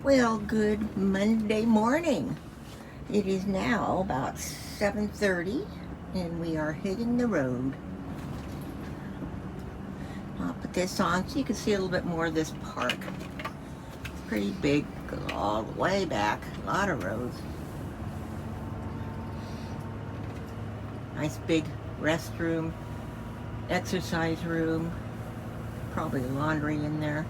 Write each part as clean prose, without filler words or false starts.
Well, good Monday morning. It is now about 7:30 and we are hitting the road. I'll put this on so you can see a little bit more of this park. It's pretty big, goes all the way back, a lot of roads. Nice big restroom, exercise room, probably laundry in there.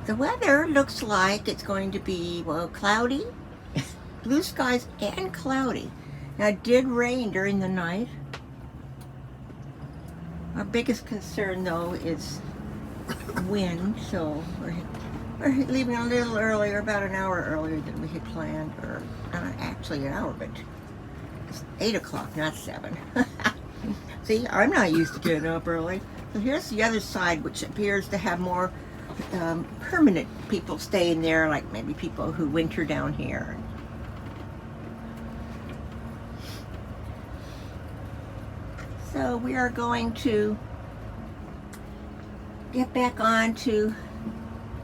The weather looks like it's going to be, well, cloudy, blue skies and cloudy. Now, it did rain during the night. Our biggest concern, though, is wind, so we're leaving a little earlier, about an hour earlier than we had planned, or actually an hour, but it's 8 o'clock, not 7. See, I'm not used to getting up early. So here's the other side, which appears to have more permanent people staying there, like maybe people who winter down here. So we are going to get back on to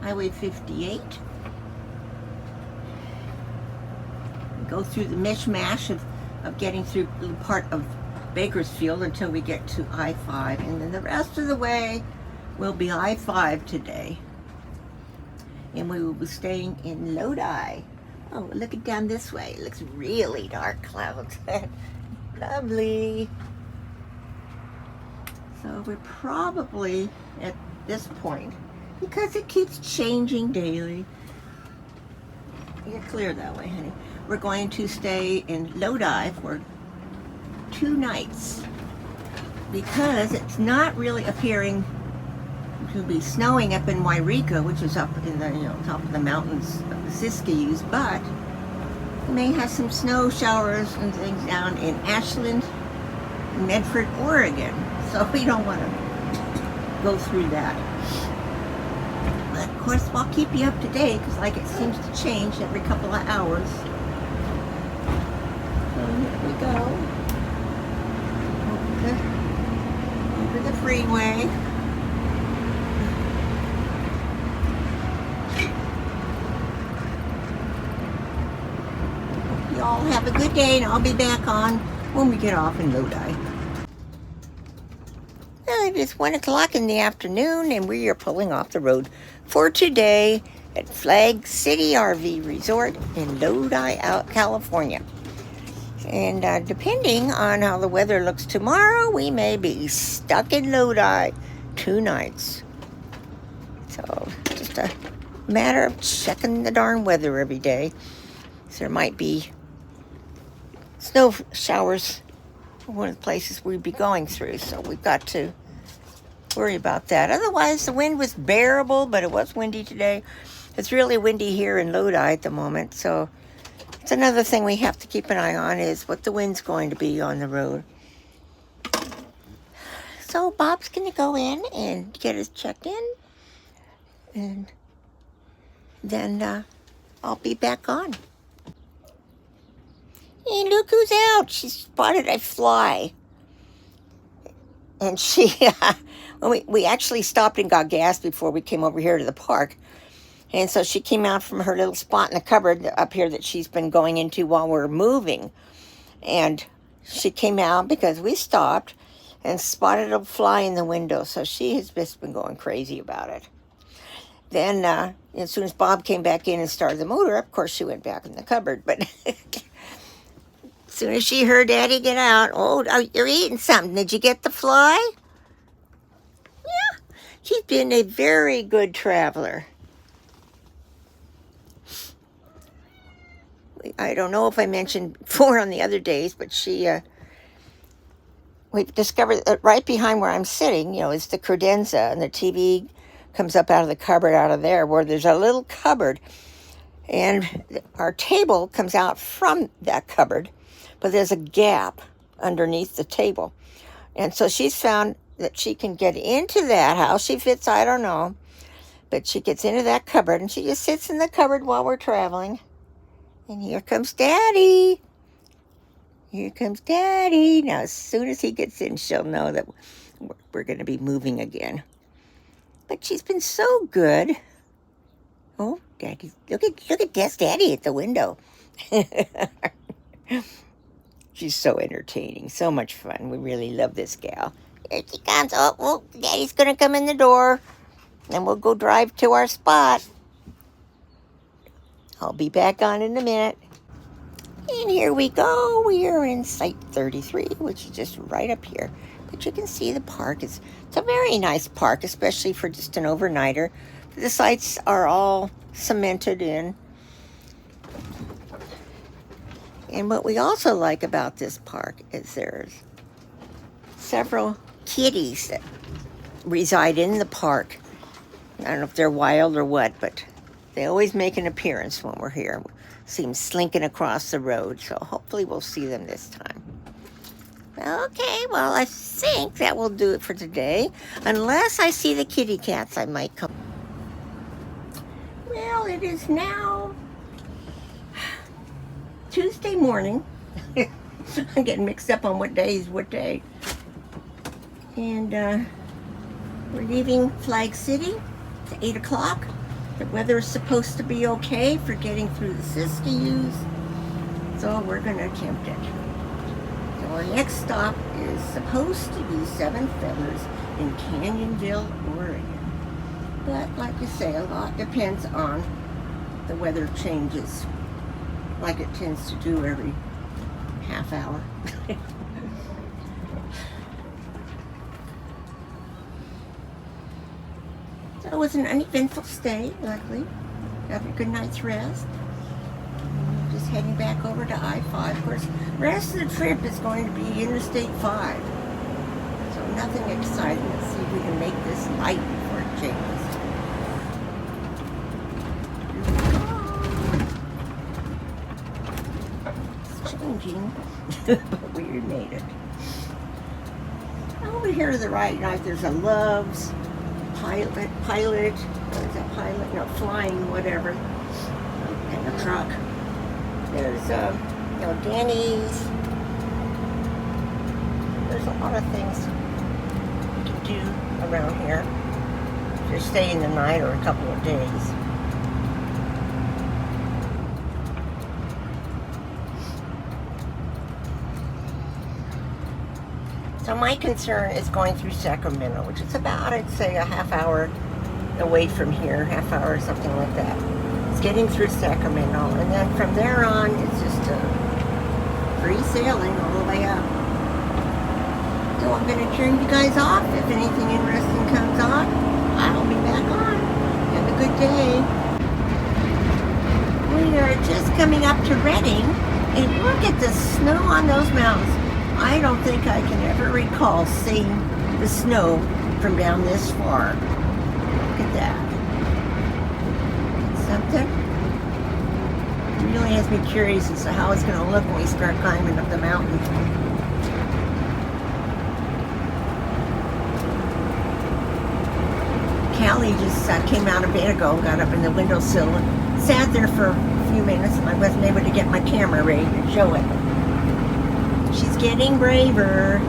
Highway 58. Go through the mishmash of getting through part of Bakersfield until we get to I-5, and then the rest of the way will be I-5 today. And we will be staying in Lodi. Oh, looking down this way. It looks really dark clouds. Lovely. So we're probably at this point, because it keeps changing daily. You're clear that way, honey. We're going to stay in Lodi for 2 nights because it's not really appearing to be snowing up in Wairika, which is up in the top of the mountains of the Siskiyous, but we may have some snow showers and things down in Ashland, Medford, Oregon. So we don't want to go through that. But of course, I'll keep you up to date because like it seems to change every couple of hours. So here we go. Over the freeway. Y'all have a good day, and I'll be back on when we get off in Lodi. It is 1 o'clock in the afternoon, and we are pulling off the road for today at Flag City RV Resort in Lodi, California. And depending on how the weather looks tomorrow, we may be stuck in Lodi 2 nights. So just a matter of checking the darn weather every day. So there might be snow showers one of the places we'd be going through, so we've got to worry about that. Otherwise, the wind was bearable, but it was windy today. It's really windy here in Lodi at the moment, so it's another thing we have to keep an eye on is what the wind's going to be on the road. So Bob's going to go in and get us checked in, and then I'll be back on. Hey, look who's out. She spotted a fly. And we actually stopped and got gas before we came over here to the park. And so she came out from her little spot in the cupboard up here that she's been going into while we're moving. And she came out because we stopped and spotted a fly in the window. So she has just been going crazy about it. Then as soon as Bob came back in and started the motor, of course she went back in the cupboard. But as soon as she heard Daddy get out, oh, you're eating something. Did you get the fly? Yeah, she's been a very good traveler. I don't know if I mentioned before on the other days, but we've discovered that right behind where I'm sitting, is the credenza, and the TV comes up out of the cupboard out of there, where there's a little cupboard, and our table comes out from that cupboard. But there's a gap underneath the table. And so she's found that she can get into that. How she fits, I don't know. But she gets into that cupboard, and she just sits in the cupboard while we're traveling. And here comes Daddy. Here comes Daddy. Now, as soon as he gets in, she'll know that we're going to be moving again. But she's been so good. Oh, Daddy, look at Dad's Daddy at the window. She's so entertaining, so much fun. We really love this gal. Here she comes. Oh, well, Daddy's going to come in the door. And we'll go drive to our spot. I'll be back on in a minute. And here we go. We are in Site 33, which is just right up here. But you can see the park. It's a very nice park, especially for just an overnighter. The sites are all cemented in. And what we also like about this park is there's several kitties that reside in the park. I don't know if they're wild or what, but they always make an appearance when we're here. See them slinking across the road, so hopefully we'll see them this time. Okay, well, I think that will do it for today. Unless I see the kitty cats, I might come. Well, it is now Tuesday morning. I'm getting mixed up on what day is what day. And we're leaving Flag City at 8 o'clock. The weather is supposed to be okay for getting through the Siskiyous, so we're going to attempt it. So our next stop is supposed to be Seven Feathers in Canyonville, Oregon. But like I say, a lot depends on the weather changes, like it tends to do every half hour. So it was an uneventful stay, luckily. Got a good night's rest. Just heading back over to I-5. Of course, the rest of the trip is going to be Interstate 5. So nothing exciting. Let's see if we can make this light before it changes. It's changing, but we made it. Over here to the right, there's a Love's. Pilot, or is that pilot? No, flying, whatever. And a truck. There's, Danny's. There's a lot of things you can do around here if you're staying the night or a couple of days. So my concern is going through Sacramento, which is about, I'd say, a half hour away from here, half hour or something like that. It's getting through Sacramento, and then from there on, it's just free sailing all the way up. So I'm going to turn you guys off. If anything interesting comes on, I'll be back on. Have a good day. We are just coming up to Redding, and look at the snow on those mountains. I don't think I can ever recall seeing the snow from down this far. Look at that. Something? It really has me curious as to how it's going to look when we start climbing up the mountain. Callie just came out a bit ago, got up in the windowsill and sat there for a few minutes, and I wasn't able to get my camera ready to show it. She's getting braver.